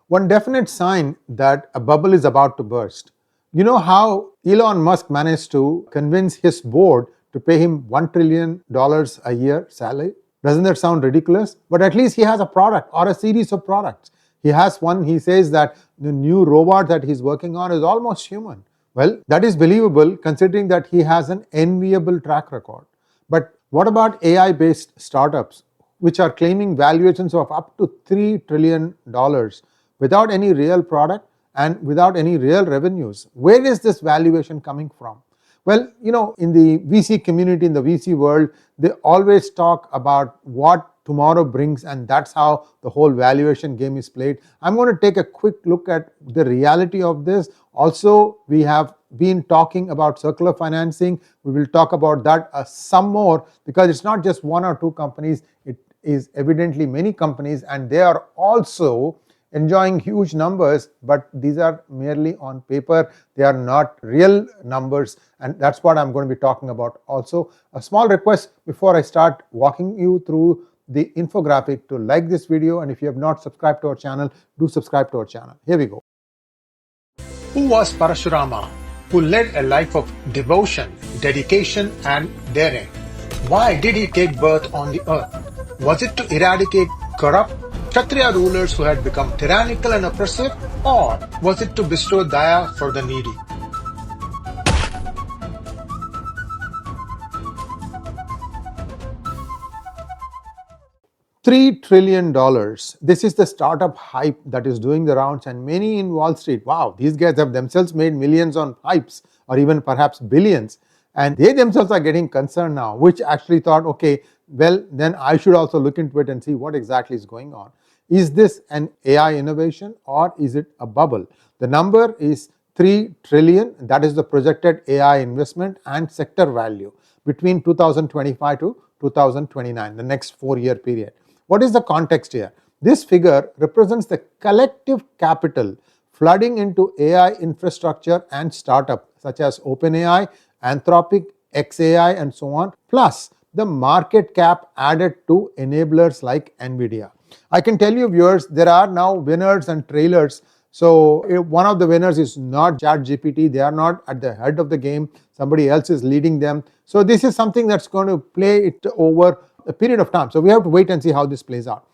One definite sign that a bubble is about to burst. You know how Elon Musk managed to convince his board to pay him $1 trillion a year salary? Doesn't that sound ridiculous? But at least he has a product or a series of products. He has one, he says that the new robot that he's working on is almost human. Well, that is believable considering that he has an enviable track record. But what about AI based startups which are claiming valuations of up to $3 trillion without any real product and without any real revenues? Where is this valuation coming from? Well, in the VC community, in the VC world, they always talk about what tomorrow brings, and that's how the whole valuation game is played. I'm going to take a quick look at the reality of this. Also, we have been talking about circular financing. We will talk about that some more, because it's not just one or two companies, it is evidently many companies, and they are also enjoying huge numbers, but these are merely on paper. They are not real numbers, and that's what I'm going to be talking about. Also, a small request before I start walking you through the infographic to like this video, and if you have not subscribed to our channel, do subscribe to our channel. Here we go. Who was Parshurma, who led a life of devotion, dedication, and daring? Why did he take birth on the earth? Was it to eradicate corrupt Kshatriya rulers who had become tyrannical and oppressive, or was it to bestow daya for the needy? $3 trillion. This is the startup hype that is doing the rounds, and many in Wall Street, wow, these guys have themselves made millions on hypes or even perhaps billions, and they themselves are getting concerned now, which actually thought, okay, well, then I should also look into it and see what exactly is going on. Is this an AI innovation or is it a bubble? The number is 3 trillion. That is the projected AI investment and sector value between 2025 to 2029, the next 4-year period. What is the context here? This figure represents the collective capital flooding into AI infrastructure and startup such as OpenAI, Anthropic, xAI, and so on, plus the market cap added to enablers like NVIDIA. I can tell you, viewers, there are now winners and trailers. So one of the winners is not ChatGPT. They are not at the head of the game. Somebody else is leading them. So this is something that's going to play it over a period of time. So we have to wait and see how this plays out.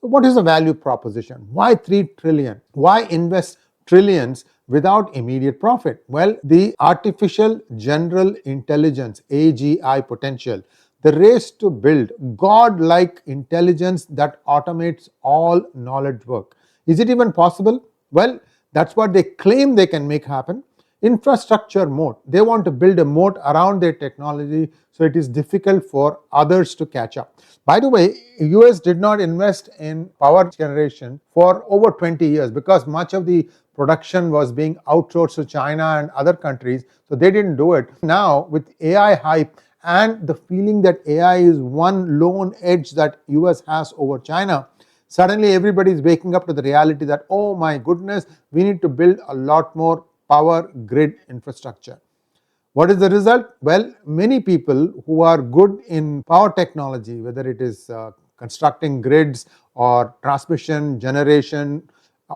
So what is the value proposition? Why 3 trillion? Why invest trillions without immediate profit? Well, the artificial general intelligence, AGI potential, the race to build God-like intelligence that automates all knowledge work. Is it even possible? Well, that's what they claim they can make happen. Infrastructure moat. They want to build a moat around their technology so it is difficult for others to catch up. By the way, US did not invest in power generation for over 20 years because much of the production was being outsourced to China and other countries, so they didn't do it. Now, with AI hype and the feeling that AI is one lone edge that US has over China, suddenly everybody is waking up to the reality that, oh my goodness, we need to build a lot more power grid infrastructure. What is the result? Well, many people who are good in power technology, whether it is constructing grids or transmission, generation,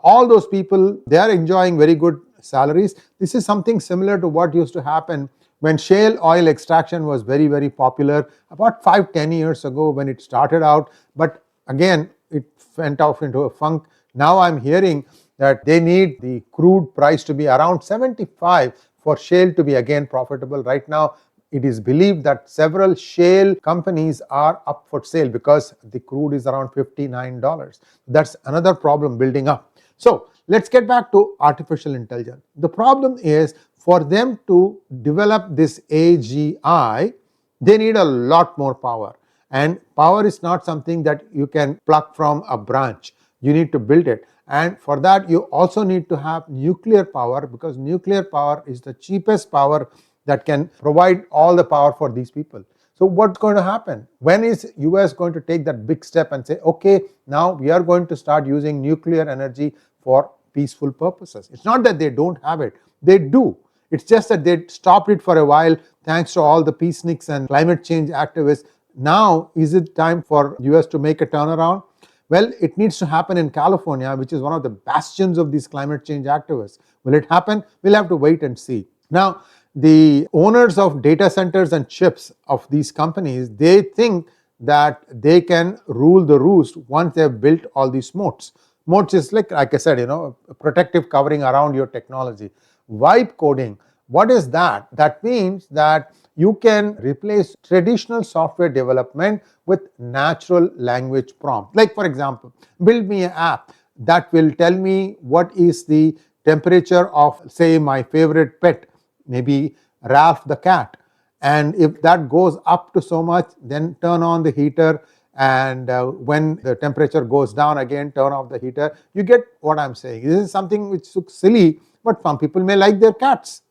all those people, they are enjoying very good salaries. This is something similar to what used to happen when shale oil extraction was very, very popular about 5-10 years ago when it started out. But again, it went off into a funk. Now I'm hearing that they need the crude price to be around 75 for shale to be again profitable. Right now, it is believed that several shale companies are up for sale because the crude is around $59. That's another problem building up. So let's get back to artificial intelligence. The problem is for them to develop this AGI, they need a lot more power. And power is not something that you can pluck from a branch. You need to build it. And for that, you also need to have nuclear power, because nuclear power is the cheapest power that can provide all the power for these people. So what's going to happen? When is US going to take that big step and say, okay, now we are going to start using nuclear energy for peaceful purposes? It's not that they don't have it. They do. It's just that they stopped it for a while thanks to all the peaceniks and climate change activists. Now, is it time for US to make a turnaround? Well, it needs to happen in California, which is one of the bastions of these climate change activists. Will it happen? We'll have to wait and see. Now, the owners of data centers and chips of these companies, they think that they can rule the roost once they've built all these moats. Moats is like I said, a protective covering around your technology. Vibe coding, what is that? That means that you can replace traditional software development with natural language prompt. Like, for example, build me an app that will tell me what is the temperature of, say, my favorite pet, maybe Ralph the cat. And if that goes up to so much, then turn on the heater. And when the temperature goes down again, turn off the heater. You get what I'm saying. This is something which looks silly, but some people may like their cats.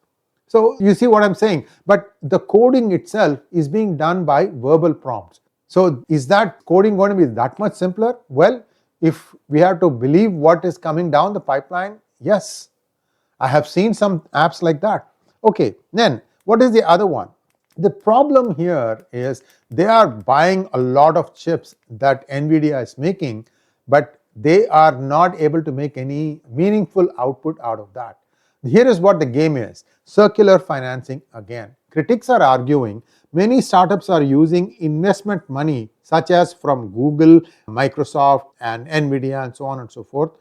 So you see what I'm saying. But the coding itself is being done by verbal prompts. So is that coding going to be that much simpler? Well, if we have to believe what is coming down the pipeline, yes. I have seen some apps like that. Okay, then what is the other one? The problem here is they are buying a lot of chips that NVIDIA is making, but they are not able to make any meaningful output out of that. Here is what the game is. Circular financing again. Critics are arguing many startups are using investment money, such as from Google, Microsoft, and NVIDIA, and so on and so forth,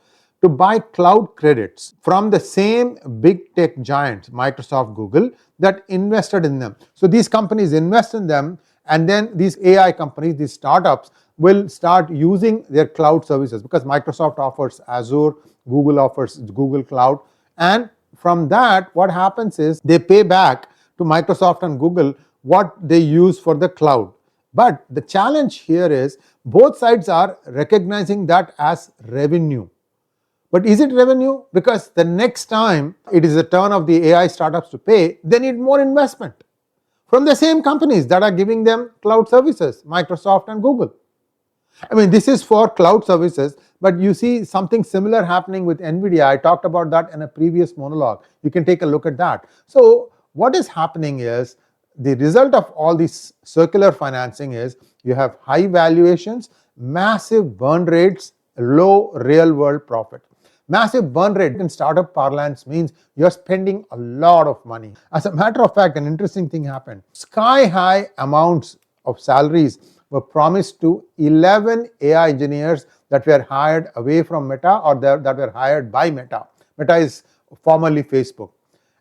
to buy cloud credits from the same big tech giants, Microsoft, Google, that invested in them. So these companies invest in them, and then these AI companies, these startups, will start using their cloud services, because Microsoft offers Azure, Google offers Google Cloud, and from that, what happens is they pay back to Microsoft and Google what they use for the cloud. But the challenge here is both sides are recognizing that as revenue. But is it revenue? Because the next time it is the turn of the AI startups to pay, they need more investment from the same companies that are giving them cloud services, Microsoft and Google. I mean, this is for cloud services, but you see something similar happening with NVIDIA. I talked about that in a previous monologue. You can take a look at that. So what is happening is the result of all this circular financing is you have high valuations, massive burn rates, low real world profit. Massive burn rate in startup parlance means you're spending a lot of money. As a matter of fact, an interesting thing happened. Sky high amounts of salaries were promised to 11 AI engineers that were hired away from Meta, or that were hired by Meta. Meta is formerly Facebook.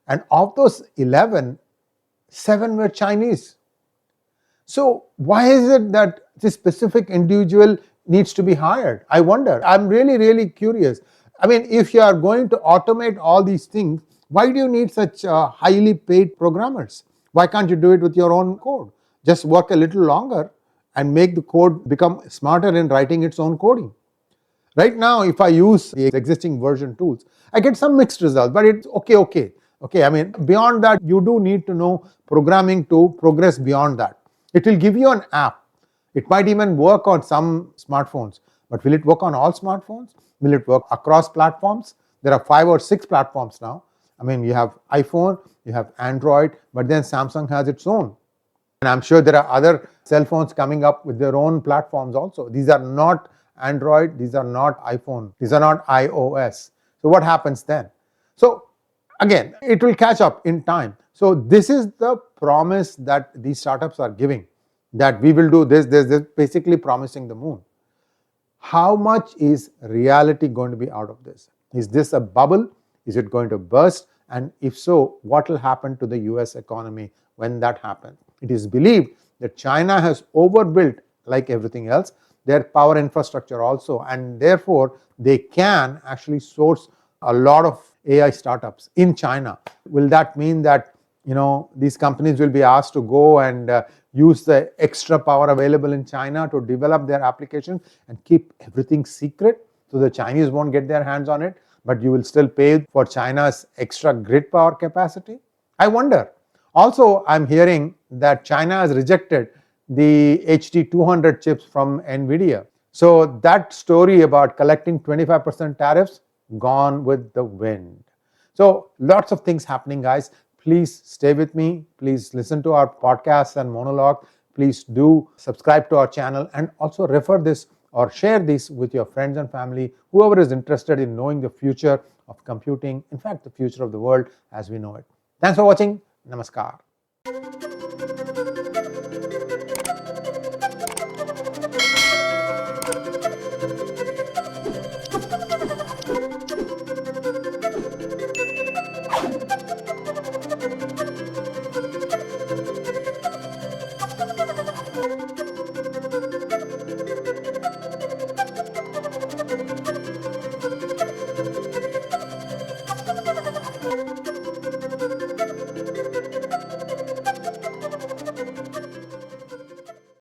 And of those 11, 7 were Chinese. So why is it that this specific individual needs to be hired? I wonder. I'm really, really curious. I mean, if you are going to automate all these things, why do you need such highly paid programmers? Why can't you do it with your own code? Just work a little longer and make the code become smarter in writing its own coding. Right now, if I use the existing version tools, I get some mixed results, but it's okay. I mean, beyond that, you do need to know programming to progress beyond that. It will give you an app. It might even work on some smartphones, but will it work on all smartphones? Will it work across platforms? There are 5 or 6 platforms now. I mean, you have iPhone, you have Android, but then Samsung has its own. And I'm sure there are other cell phones coming up with their own platforms also. These are not Android, these are not iPhone, these are not iOS. So what happens then? So again, it will catch up in time. So this is the promise that these startups are giving, that we will do this, basically promising the moon. How much is reality going to be out of this? Is this a bubble? Is it going to burst? And if so, what will happen to the US economy when that happens? It is believed that China has overbuilt, like everything else, their power infrastructure also, and therefore they can actually source a lot of AI startups in China. Will that mean that these companies will be asked to go and use the extra power available in China to develop their applications and keep everything secret so the Chinese won't get their hands on it, but you will still pay for China's extra grid power capacity? I wonder. Also, I'm hearing that China has rejected the HD200 chips from NVIDIA. So that story about collecting 25% tariffs, gone with the wind. So lots of things happening, guys. Please stay with me. Please listen to our podcasts and monologue. Please do subscribe to our channel and also refer this or share this with your friends and family, whoever is interested in knowing the future of computing, in fact the future of the world as we know it. Thanks for watching. Namaskar.